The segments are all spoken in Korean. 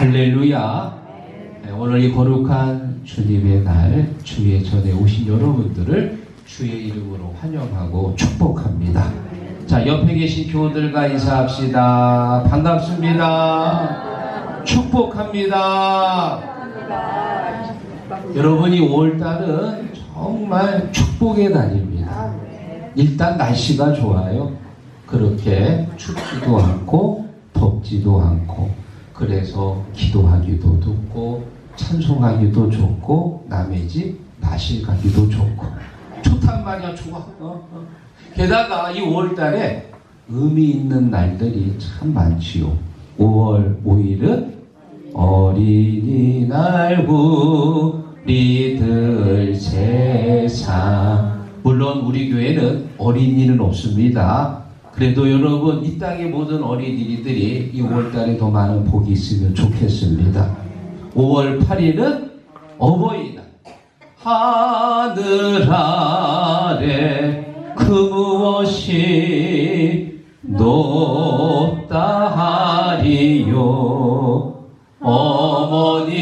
할렐루야. 네, 오늘 이 거룩한 주님의 날, 주의 전에 오신 여러분들을 주의 이름으로 환영하고 축복합니다. 자, 옆에 계신 교우들과 인사합시다. 반갑습니다. 축복합니다. 여러분이 5월달은 정말 축복의 달입니다. 일단 날씨가 좋아요. 그렇게 춥지도 않고 덥지도 않고, 그래서 기도하기도 좋고 찬송하기도 좋고 남의 집 마실 가기도 좋고 좋단 말이야. 좋아. 게다가 이 5월달에 의미 있는 날들이 참 많지요. 5월 5일은 어린이날 우리들 세상. 물론 우리 교회는 어린이는 없습니다. 그래도 여러분, 이 땅의 모든 어린이들이 이 5월달에 더 많은 복이 있으면 좋겠습니다. 5월 8일은 어버이날. 하늘 아래 그 무엇이 높다 하리요. 어머니의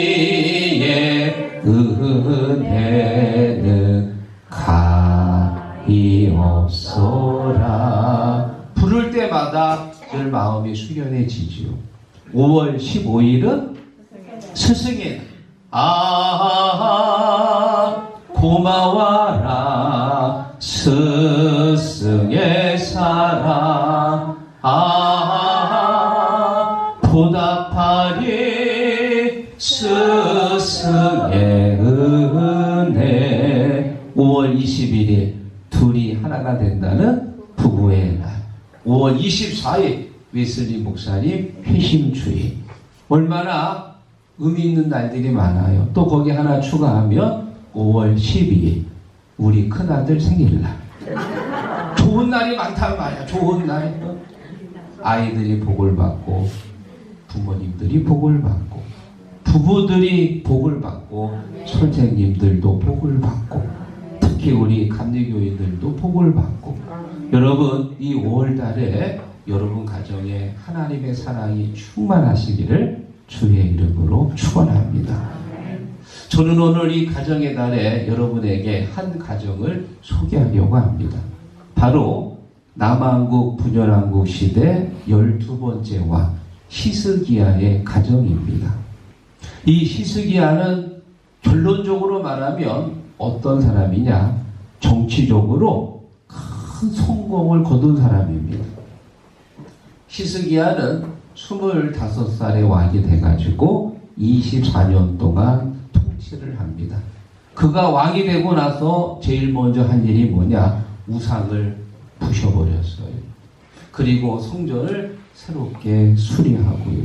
은혜는 가히 없어라. 부를 때마다 늘 마음이 수련해지지요. 5월 15일은 스승의 날. 고마워라 스승의 사랑. 보답하리 스승의 은혜. 5월 21일 둘이 하나가 된다는 부부의 날. 5월 24일 웨슬리 목사님 회심주일. 얼마나 의미 있는 날들이 많아요. 또 거기 하나 추가하면 5월 12일 우리 큰아들 생일날. 좋은 날이 많단 말이야. 좋은 날. 아이들이 복을 받고, 부모님들이 복을 받고, 부부들이 복을 받고, 선생님들도 복을 받고, 특히 우리 감리교인들도 복을 받고. 여러분, 이 5월달에 여러분 가정에 하나님의 사랑이 충만하시기를 주의 이름으로 축원합니다. 저는 오늘 이 가정의 달에 여러분에게 한 가정을 소개하려고 합니다. 바로 남한국 분열왕국 시대 12번째 왕 히스기야의 가정입니다. 이 히스기야는 결론적으로 말하면 어떤 사람이냐? 정치적으로 큰 성공을 거둔 사람입니다. 히스기야는 25살의 왕이 돼가지고 24년 동안 통치를 합니다. 그가 왕이 되고 나서 제일 먼저 한 일이 뭐냐? 우상을 부셔버렸어요. 그리고 성전을 새롭게 수리하고요.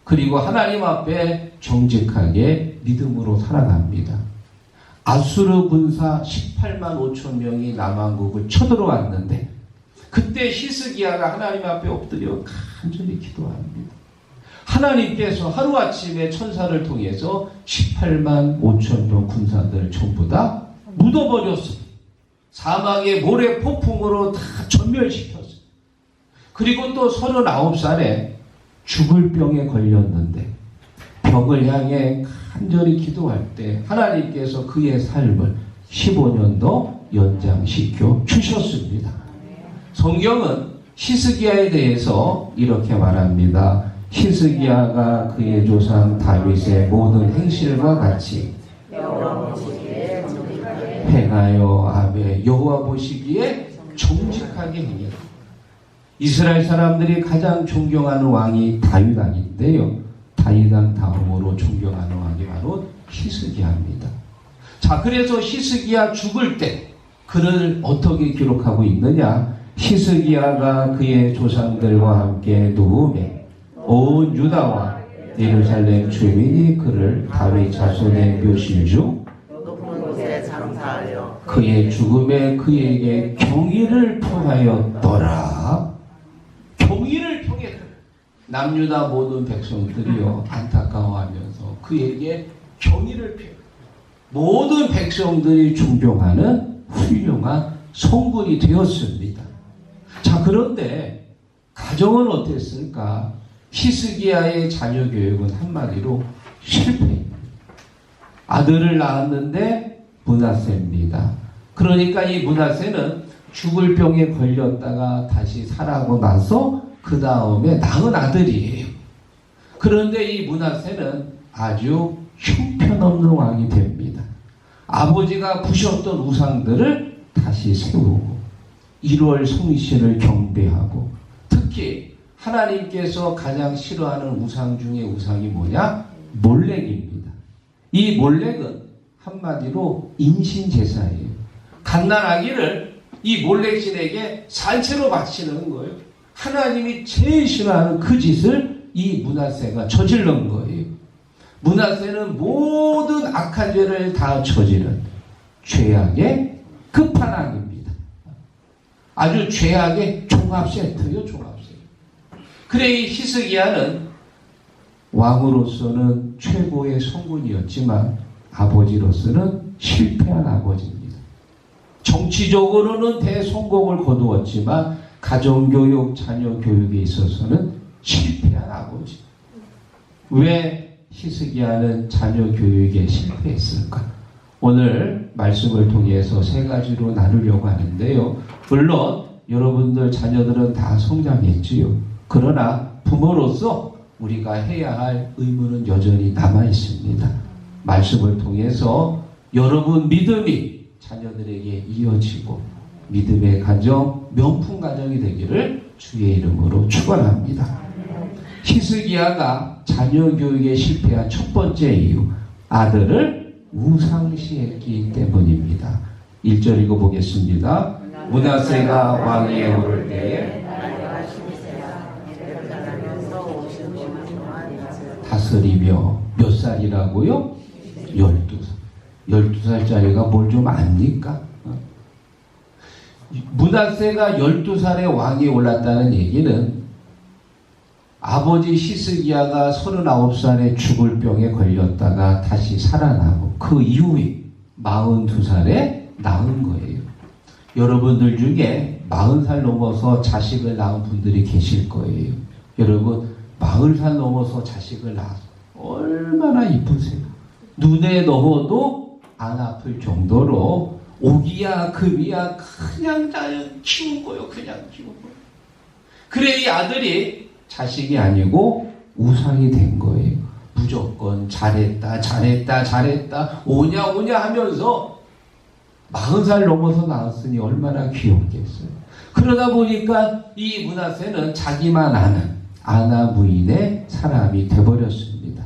그리고 하나님 앞에 정직하게 믿음으로 살아갑니다. 아수르 군사 18만 5천 명이 남한국을 쳐들어왔는데, 그때 히스기야가 하나님 앞에 엎드려 간절히 기도합니다. 하나님께서 하루아침에 천사를 통해서 18만 5천 명 군사들 전부 다 묻어버렸습니다. 사막의 모래 폭풍으로 다 전멸시켰어요. 그리고 또 39살에 죽을 병에 걸렸는데 벽을 향해 간절히 기도할 때 하나님께서 그의 삶을 15년 더 연장시켜 주셨습니다. 성경은 히스기야에 대해서 이렇게 말합니다. 히스기야가 그의 조상 다윗의 모든 행실과 같이 행하여 아베 여호와 보시기에 정직하게 행했다. 이스라엘 사람들이 가장 존경하는 왕이 다윗 왕인데요. 다윗 왕 다음으로 존경하는 왕이 바로 히스기야입니다. 자, 그래서 히스기야 죽을 때 그를 어떻게 기록하고 있느냐? 히스기야가 그의 조상들과 함께 누움에 온 유다와 예루살렘 주민이 그를 다윗 자손의 묘실 중 그의 죽음에 그에게 경의를 표하였더라. 경의를 표했더라. 남유다 모든 백성들이요 안타까워하면서 그에게 경의를 표했다. 모든 백성들이 존경하는 훌륭한 성군이 되었습니다. 자, 그런데 가정은 어땠을까? 히스기야의 자녀 교육은 한마디로 실패입니다. 아들을 낳았는데 므낫세입니다. 그러니까 이 므낫세는 죽을 병에 걸렸다가 다시 살아고 나서 그 다음에 낳은 아들이에요. 그런데 이 므낫세는 아주 형편없는 왕이 됩니다. 아버지가 부셨던 우상들을 다시 세우고 1월 성신을 경배하고, 특히 하나님께서 가장 싫어하는 우상 중에 우상이 뭐냐? 몰렉입니다. 이 몰렉은 한마디로 임신제사예요. 갓난아기를 이 몰렉신에게 산채로 바치는 거예요. 하나님이 제일 싫어하는 그 짓을 이 므낫세가 저질른 거예요. 므낫세는 모든 악한 죄를 다 저지른 죄악의 끝판왕입니다. 아주 죄악의 종합세트요, 종합세트. 그래 이 히스기야는 왕으로서는 최고의 성군이었지만 아버지로서는 실패한 아버지입니다. 정치적으로는 대성공을 거두었지만 가정교육, 자녀교육에 있어서는 실패한 아버지. 왜 히스기야는 자녀교육에 실패했을까? 오늘 말씀을 통해서 세 가지로 나누려고 하는데요. 물론 여러분들 자녀들은 다 성장했지요. 그러나 부모로서 우리가 해야 할 의무는 여전히 남아 있습니다. 말씀을 통해서 여러분 믿음이 자녀들에게 이어지고 믿음의 가정, 명품 가정이 되기를 주의 이름으로 축원합니다. 히스기야가 자녀 교육에 실패한 첫 번째 이유, 아들을 우상시했기 때문입니다. 1절 읽어보겠습니다. 므낫세가 왕위에 오를 때에 다스리며 몇 살이라고요? 12살. 12살짜리가 뭘 좀 압니까? 므낫세가 12살에 왕위에 올랐다는 얘기는 아버지 히스기야가 39살에 죽을 병에 걸렸다가 다시 살아나고 그 이후에 42살에 낳은 거예요. 여러분들 중에 40살 넘어서 자식을 낳은 분들이 계실 거예요. 여러분 40살 넘어서 자식을 낳아서 얼마나 이쁘세요. 눈에 넣어도 안 아플 정도로 오기야 금이야 그냥 키운 거요. 그냥 키운 거요. 그래 이 아들이 자식이 아니고 우상이 된 거예요. 무조건 잘했다 잘했다 잘했다 오냐 하면서 40살 넘어서 낳았으니 얼마나 귀엽겠어요. 그러다 보니까 이 므낫세는 자기만 아는 아나 부인의 사람이 돼버렸습니다.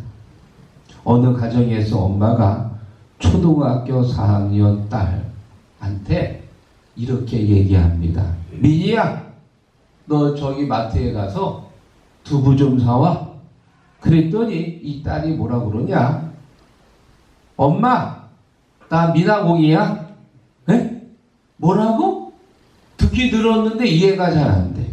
어느 가정에서 엄마가 초등학교 4학년 딸한테 이렇게 얘기합니다. 민희야, 너 저기 마트에 가서 두부 좀 사와. 그랬더니 이 딸이 뭐라 그러냐? 엄마, 나 미나공이야. 에? 뭐라고? 듣기 들었는데 이해가 잘 안 돼.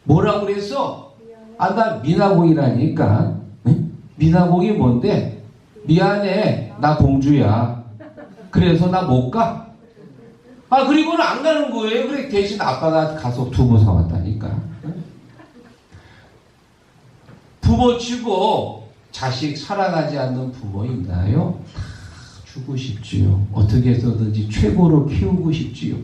뭐라고 그랬어? 아, 나 미나공이라니까. 에? 미나공이 뭔데? 미안해, 나 공주야. 그래서 나 못 가. 아, 그리고는 안 가는 거예요. 그래, 대신 아빠가 가서 두부 사왔다니까. 부모 치고 자식 사랑하지 않는 부모 있나요? 다 주고 싶지요. 어떻게 해서든지 최고로 키우고 싶지요.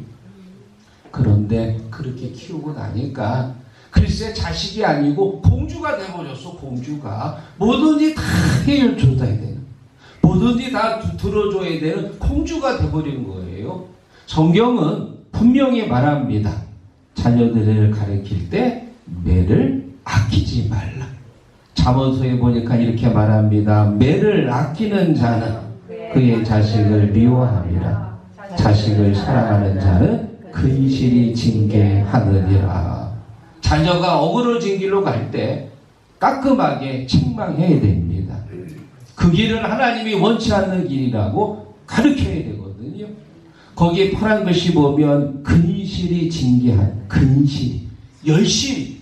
그런데 그렇게 키우고 나니까 글쎄 자식이 아니고 공주가 돼버렸어. 공주가 뭐든지 다 해줘야 되는, 뭐든지 다 들어줘야 되는 공주가 돼버린 거예요. 성경은 분명히 말합니다. 자녀들을 가르칠 때 매를 아끼지 말라. 잠언서에 보니까 이렇게 말합니다. 매를 아끼는 자는 그의 자식을 미워함이라. 자식을 사랑하는 자는 근실이 징계하느니라. 자녀가 어그러진 길로 갈 때 깔끔하게 책망해야 됩니다. 그 길은 하나님이 원치 않는 길이라고 가르쳐야 되거든요. 거기에 파란 글씨 보면 근실이 징계한, 근실, 열심히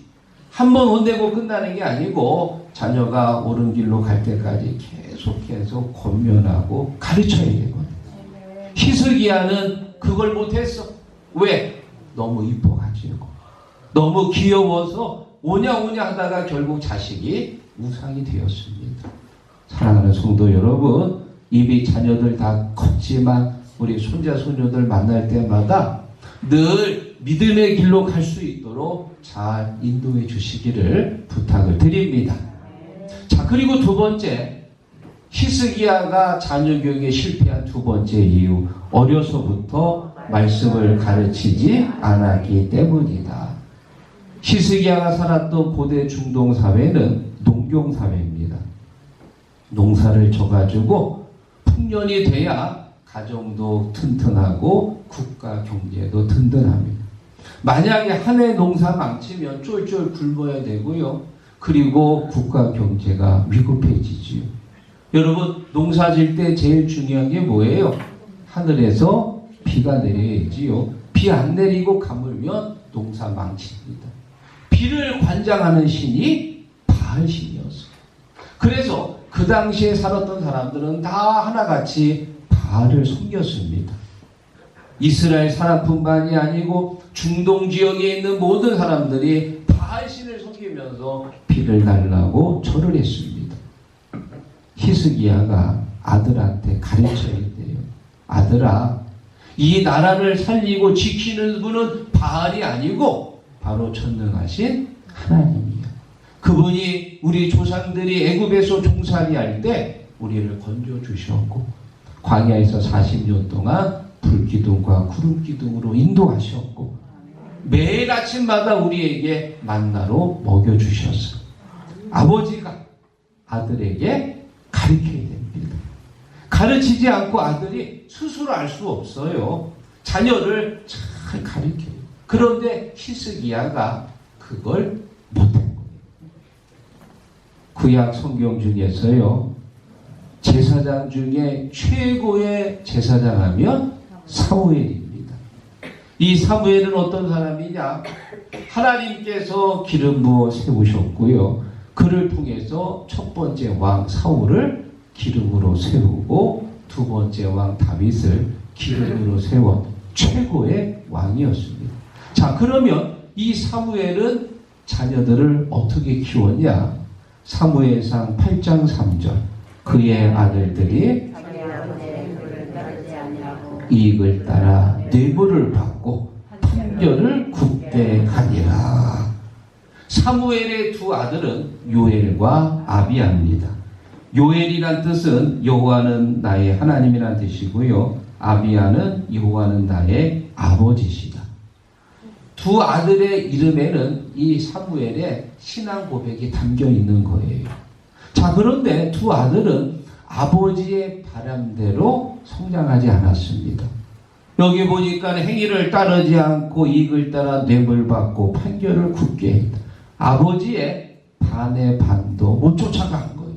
한 번 혼내고 끝나는 게 아니고 자녀가 옳은 길로 갈 때까지 계속해서 권면하고 가르쳐야 되거든요. 히스기야는 그걸 못했어. 왜? 너무 이뻐가지고, 너무 귀여워서 오냐 하다가 결국 자식이 우상이 되었습니다. 사랑하는 성도 여러분, 이미 자녀들 다 컸지만 우리 손자 손녀들 만날 때마다 늘 믿음의 길로 갈 수 있도록 잘 인도해 주시기를 부탁을 드립니다. 자, 그리고 두 번째, 히스기야가 자녀 교육에 실패한 두 번째 이유, 어려서부터 말씀을 가르치지 않았기 때문이다. 히스기야가 살았던 고대 중동 사회는 농경 사회입니다. 농사를 져가지고 풍년이 돼야 가정도 튼튼하고 국가 경제도 든든합니다. 만약에 한 해 농사 망치면 쫄쫄 굶어야 되고요. 그리고 국가 경제가 위급해지지요. 여러분, 농사 질 때 제일 중요한 게 뭐예요? 하늘에서 비가 내려야지요. 비 안 내리고 가물면 농사 망칩니다. 비를 관장하는 신이 바알 신이었어요. 그래서 그 당시에 살았던 사람들은 다 하나같이 바알을 섬겼습니다. 이스라엘 사람뿐만이 아니고 중동 지역에 있는 모든 사람들이 바알 신을 섬기면서 비를 달라고 절을 했습니다. 히스기야가 아들한테 가르쳐야 돼요. 아들아, 이 나라를 살리고 지키는 분은 바알이 아니고 바로 전능하신 하나님이야. 그분이 우리 조상들이 애굽에서 종살이할 때 우리를 건져주셨고 광야에서 40년 동안 불기둥과 구름기둥으로 인도하셨고 매일 아침마다 우리에게 만나로 먹여주셨어. 아버지가 아들에게 가르쳐야 됩니다. 가르치지 않고 아들이 스스로 알 수 없어요. 자녀를 잘 가르쳐요. 그런데 히스기야가 그걸 못한 거예요. 구약 성경 중에서요, 제사장 중에 최고의 제사장 하면 사무엘입니다. 이 사무엘은 어떤 사람이냐? 하나님께서 기름 부어 세우셨고요. 그를 통해서 첫 번째 왕 사울을 기름으로 세우고 두 번째 왕 다윗을 기름으로 세운 최고의 왕이었습니다. 자, 그러면 이 사무엘은 자녀들을 어떻게 키웠냐? 사무엘상 8장 3절, 그의 아들들이 이익을 따라 뇌물을 받고 판결을 굽게 하니라. 사무엘의 두 아들은 요엘과 아비야입니다. 요엘이란 뜻은 여호와는 나의 하나님이란 뜻이고요. 아비야는 여호와는 나의 아버지시다. 두 아들의 이름에는 이 사무엘의 신앙 고백이 담겨 있는 거예요. 자, 그런데 두 아들은 아버지의 바람대로 성장하지 않았습니다. 여기 보니까 행위를 따르지 않고 이익을 따라 뇌물 받고 판결을 굽게 했다. 아버지의 반의 반도 못 쫓아간 거예요.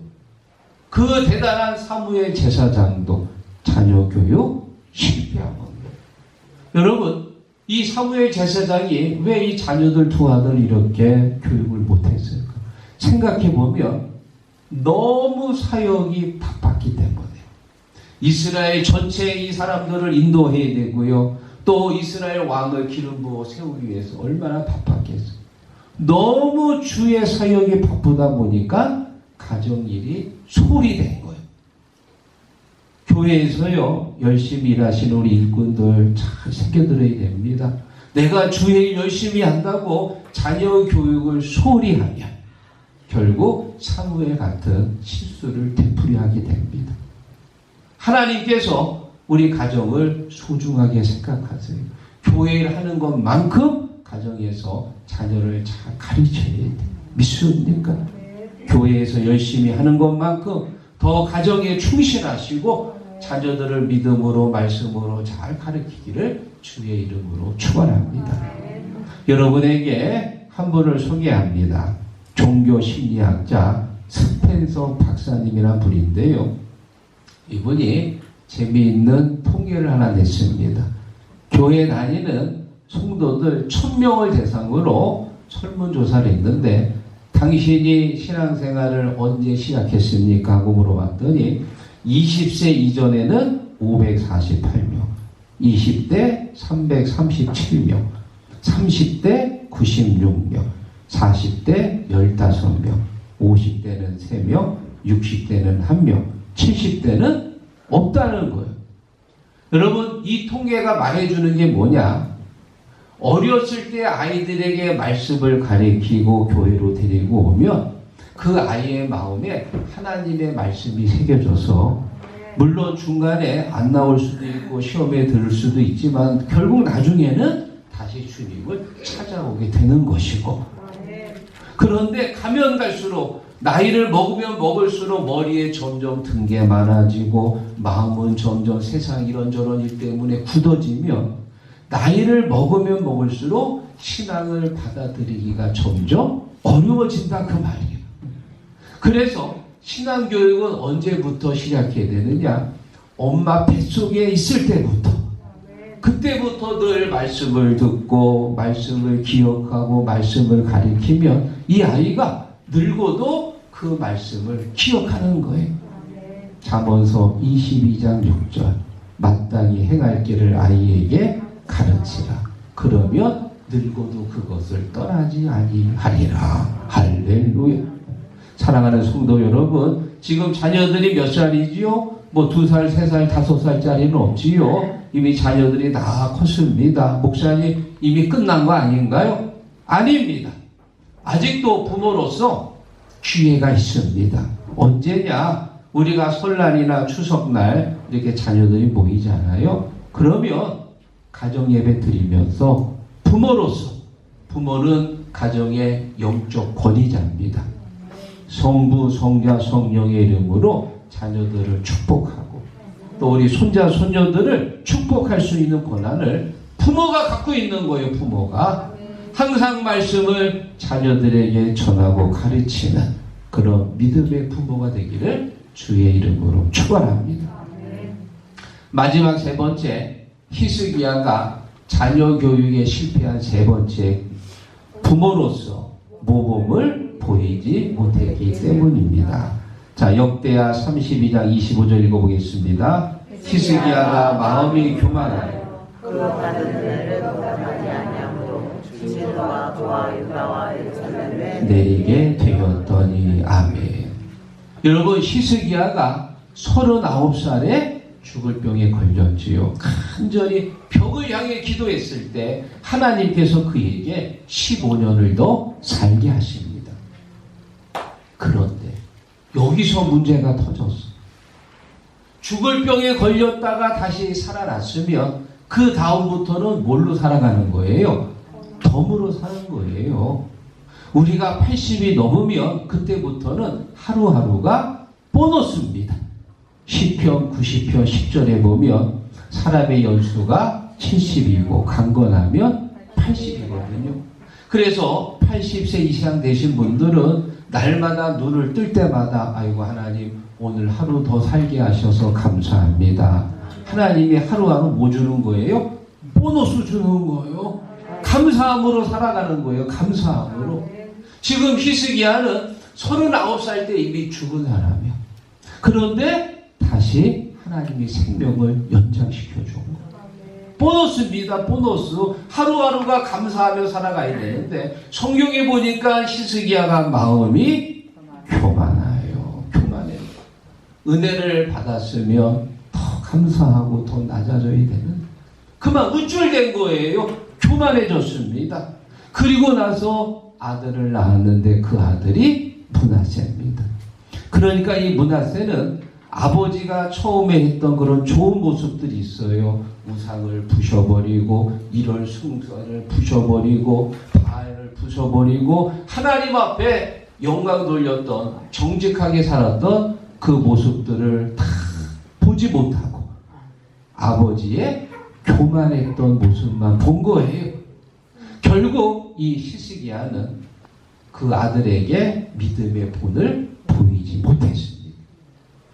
그 대단한 사무엘 제사장도 자녀 교육 실패한 겁니다. 여러분, 이 사무엘 제사장이 왜 이 자녀들 두 아들 이렇게 교육을 못했을까? 생각해보면 너무 사역이 바빴기 때문에 이스라엘 전체 이 사람들을 인도해야 되고요. 또 이스라엘 왕을 기름 부어 세우기 위해서 얼마나 바빴겠어요. 너무 주의 사역이 바쁘다 보니까 가정일이 소홀히 된 거예요. 교회에서요, 열심히 일하시는 우리 일꾼들 잘 새겨들어야 됩니다. 내가 주의 일 열심히 한다고 자녀 교육을 소홀히 하면 결국 사무엘 같은 실수를 되풀이하게 됩니다. 하나님께서 우리 가정을 소중하게 생각하세요. 교회를 하는 것만큼 가정에서 자녀를 잘 가르쳐야 돼요. 믿습니까? 교회에서 열심히 하는 것만큼 더 가정에 충실하시고 자녀들을 믿음으로 말씀으로 잘 가르치기를 주의 이름으로 축원합니다. 여러분에게 한 분을 소개합니다. 종교 심리학자 스펜서 박사님이라는 분인데요. 이분이 재미있는 통계를 하나 냈습니다. 교회 다니는 성도들 1000명을 대상으로 설문조사를 했는데 당신이 신앙생활을 언제 시작했습니까? 하고 물어봤더니 20세 이전에는 548명, 20대 337명, 30대 96명, 40대 15명, 50대는 3명, 60대는 1명, 70대는 없다는 거예요. 여러분, 이 통계가 말해주는 게 뭐냐? 어렸을 때 아이들에게 말씀을 가르치고 교회로 데리고 오면 그 아이의 마음에 하나님의 말씀이 새겨져서, 물론 중간에 안 나올 수도 있고 시험에 들을 수도 있지만 결국 나중에는 다시 주님을 찾아오게 되는 것이고, 그런데 가면 갈수록, 나이를 먹으면 먹을수록 머리에 점점 든 게 많아지고 마음은 점점 세상 이런저런 일 때문에 굳어지면 나이를 먹으면 먹을수록 신앙을 받아들이기가 점점 어려워진다, 그 말이에요. 그래서 신앙교육은 언제부터 시작해야 되느냐? 엄마 뱃속에 있을 때부터. 그때부터 늘 말씀을 듣고 말씀을 기억하고 말씀을 가리키면 이 아이가 늙어도 그 말씀을 기억하는 거예요. 잠언서 22장 6절, 마땅히 행할 길을 아이에게 가르치라. 그러면 늙어도 그것을 떠나지 아니하리라. 할렐루야. 사랑하는 성도 여러분, 지금 자녀들이 몇 살이지요? 뭐 2살, 3살, 5살짜리는 없지요. 이미 자녀들이 다 컸습니다. 목사님, 이미 끝난 거 아닌가요? 아닙니다. 아직도 부모로서 기회가 있습니다. 언제냐? 우리가 설날이나 추석날 이렇게 자녀들이 모이잖아요. 그러면 가정예배 드리면서 부모로서, 부모는 가정의 영적 권위자입니다. 성부, 성자, 성령의 이름으로 자녀들을 축복하고 또 우리 손자, 손녀들을 축복할 수 있는 권한을 부모가 갖고 있는 거예요. 부모가 항상 말씀을 자녀들에게 전하고 가르치는 그런 믿음의 부모가 되기를 주의 이름으로 축원합니다. 마지막 3번째, 히스기야가 자녀 교육에 실패한 3번째 부모로서 모범을 보이지 못했기 때문입니다. 자, 역대하 32장 25절 읽어보겠습니다. 히스기야가 마음이 교만하여 그가 받은 은혜를 거듭하지 아니하므로 진노가 그와 유다와 예루살렘에 내리게 되었더니. 아멘. 여러분, 히스기야가 39살에 죽을 병에 걸렸지요. 간절히 벽을 향해 기도했을 때 하나님께서 그에게 15년을 더 살게 하십니다. 그런데 여기서 문제가 터졌어. 죽을 병에 걸렸다가 다시 살아났으면 그 다음부터는 뭘로 살아가는 거예요? 덤으로 사는 거예요. 우리가 80이 넘으면 그때부터는 하루하루가 보너스입니다. 시편 90편 10절에 보면 사람의 연수가 70이고 강건하면 80이거든요. 그래서 80세 이상 되신 분들은 날마다 눈을 뜰 때마다 아이고 하나님 오늘 하루 더 살게 하셔서 감사합니다. 하나님이 하루하루 뭐 주는 거예요? 보너스 주는 거예요. 감사함으로 살아가는 거예요. 감사함으로. 지금 히스기야는 39살 때 이미 죽은 사람이야. 그런데 다시 하나님이 생명을 연장시켜 준 거예요. 보너스입니다. 보너스. 하루하루가 감사하며 살아가야 되는데 성경에 보니까 히스기야가 마음이 교만해요. 교만해요. 은혜를 받았으면 더 감사하고 더 낮아져야 되는, 그만 우쭐된 거예요. 교만해졌습니다. 그리고 나서 아들을 낳았는데 그 아들이 므낫세입니다. 그러니까 이 므낫세는 아버지가 처음에 했던 그런 좋은 모습들이 있어요. 우상을 부셔버리고 일월 승선을 부셔버리고 바알을 부셔버리고 하나님 앞에 영광 돌렸던, 정직하게 살았던 그 모습들을 다 보지 못하고 아버지의 교만했던 모습만 본 거예요. 결국 이 히스기야는 그 아들에게 믿음의 본을 보이지 못했습니다.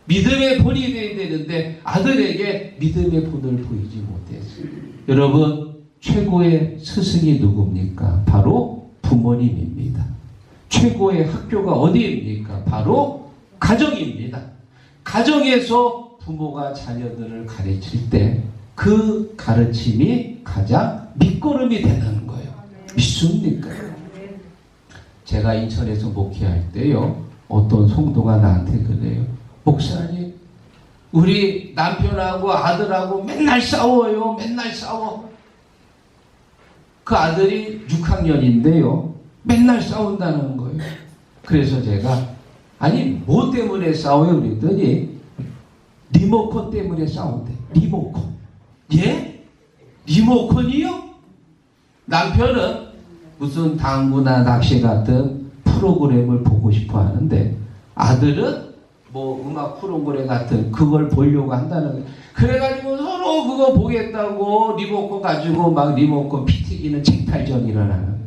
믿음의 본이 되어야 되는데 아들에게 믿음의 본을 보이지 못했어요. 여러분, 최고의 스승이 누굽니까? 바로 부모님입니다. 최고의 학교가 어디입니까? 바로 가정입니다. 가정에서 부모가 자녀들을 가르칠 때 그 가르침이 가장 밑거름이 되는 거예요. 믿습니까? 제가 인천에서 목회할 때요, 어떤 성도가 나한테 그래요. 목사님, 우리 남편하고 아들하고 맨날 싸워요. 맨날 싸워. 그 아들이 6학년인데요. 맨날 싸운다는 거예요. 그래서 제가 아니 뭐 때문에 싸워요? 그랬더니 리모컨 때문에 싸운대. 리모컨. 예? 리모컨이요? 남편은 무슨 당구나 낚시 같은 프로그램을 보고 싶어 하는데 아들은 뭐 음악 프로그램 같은 그걸 보려고 한다는 거예요. 그래가지고 서로 그거 보겠다고 리모컨 가지고 막 리모컨 피 튀기는 책탈전이 일어나는.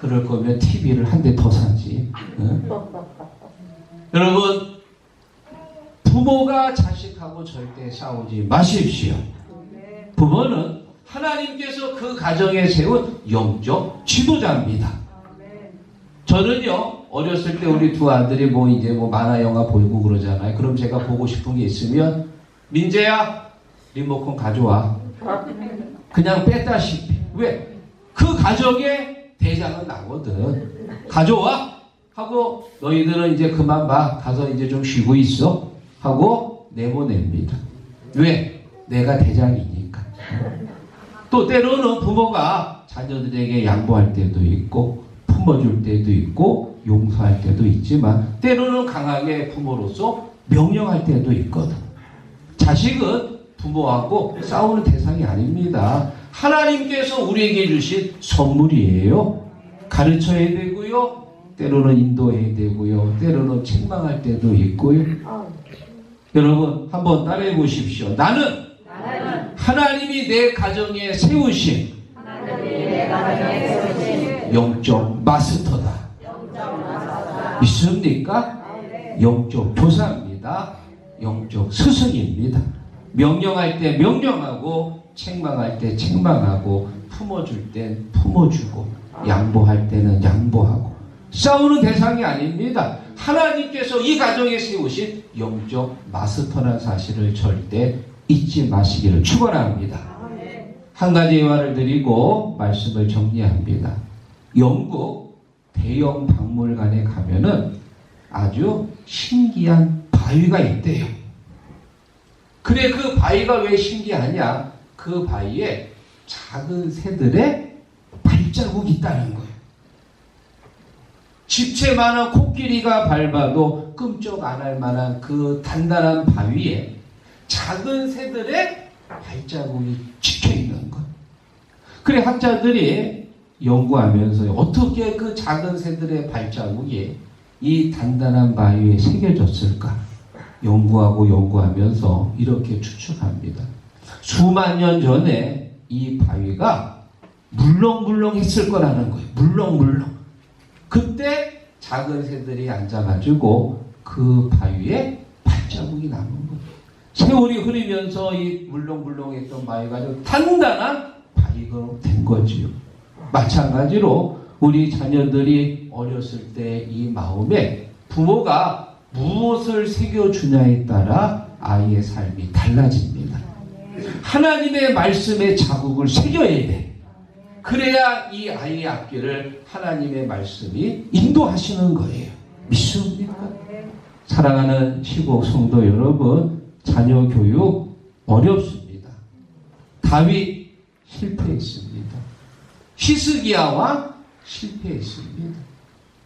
그럴 거면 TV를 한 대 더 사지. 여러분, 부모가 자식하고 절대 싸우지 마십시오. 부모는 하나님께서 그 가정에 세운 영적 지도자입니다. 저는요, 어렸을 때 우리 두 아들이 뭐 이제 뭐 만화 영화 보고 그러잖아요. 그럼 제가 보고 싶은 게 있으면 민재야, 리모컨 가져와. 그냥 뺐다시피. 왜? 그 가정의 대장은 나거든. 가져와 하고 너희들은 이제 그만 봐. 가서 이제 좀 쉬고 있어 하고 내보냅니다. 왜? 내가 대장이니까. 또 때로는 부모가 자녀들에게 양보할 때도 있고 품어줄 때도 있고 용서할 때도 있지만 때로는 강하게 부모로서 명령할 때도 있거든. 자식은 부모하고 싸우는 대상이 아닙니다. 하나님께서 우리에게 주신 선물이에요. 가르쳐야 되고요. 때로는 인도해야 되고요. 때로는 책망할 때도 있고요. 여러분 한번 따라해 보십시오. 나는 하나님이 내 가정에 세우신 영적 마스터다. 믿습니까? 영적 교사입니다. 영적 스승입니다. 명령할 때 명령하고 책망할 때 책망하고 품어줄 땐 품어주고 양보할 때는 양보하고 싸우는 대상이 아닙니다. 하나님께서 이 가정에 세우신 영적 마스터라는 사실을 절대 잊지 마시기를 축원합니다. 한 가지 예화를 드리고 말씀을 정리합니다. 영국 대형 박물관에 가면은 아주 신기한 바위가 있대요. 그래, 그 바위가 왜 신기하냐? 그 바위에 작은 새들의 발자국이 있다는 거예요. 집채만한 코끼리가 밟아도 끔쩍 안 할 만한 그 단단한 바위에 작은 새들의 발자국이 찍혀 있는 거예요. 그래, 학자들이 연구하면서 어떻게 그 작은 새들의 발자국이 이 단단한 바위에 새겨졌을까? 연구하고 연구하면서 이렇게 추측합니다. 수만 년 전에 이 바위가 물렁물렁했을 거라는 거예요. 물렁물렁. 그때 작은 새들이 앉아가지고 그 바위에 발자국이 남은 거예요. 세월이 흐르면서 이 물렁물렁했던 바위가 아주 단단한 바위가 된 거지요. 마찬가지로 우리 자녀들이 어렸을 때 이 마음에 부모가 무엇을 새겨주냐에 따라 아이의 삶이 달라집니다. 하나님의 말씀에 자국을 새겨야 돼. 그래야 이 아이의 앞길을 하나님의 말씀이 인도하시는 거예요. 믿습니까? 사랑하는 시국 성도 여러분, 자녀 교육 어렵습니다. 다윗 실패했습니다. 히스기야 왕 실패했습니다.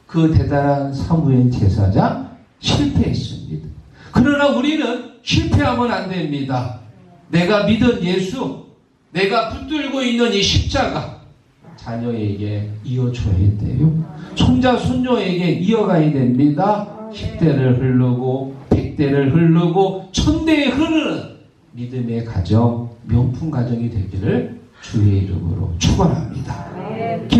그 대단한 사무엘 제사장 실패했습니다. 그러나 우리는 실패하면 안 됩니다. 내가 믿은 예수, 내가 붙들고 있는 이 십자가 자녀에게 이어줘야 돼요. 손자 손녀에게 이어가야 됩니다. 10대를 흐르고 100대를 흐르고 1000대에 흐르는 믿음의 가정, 명품 가정이 되기를 주의 이름으로 축원합니다.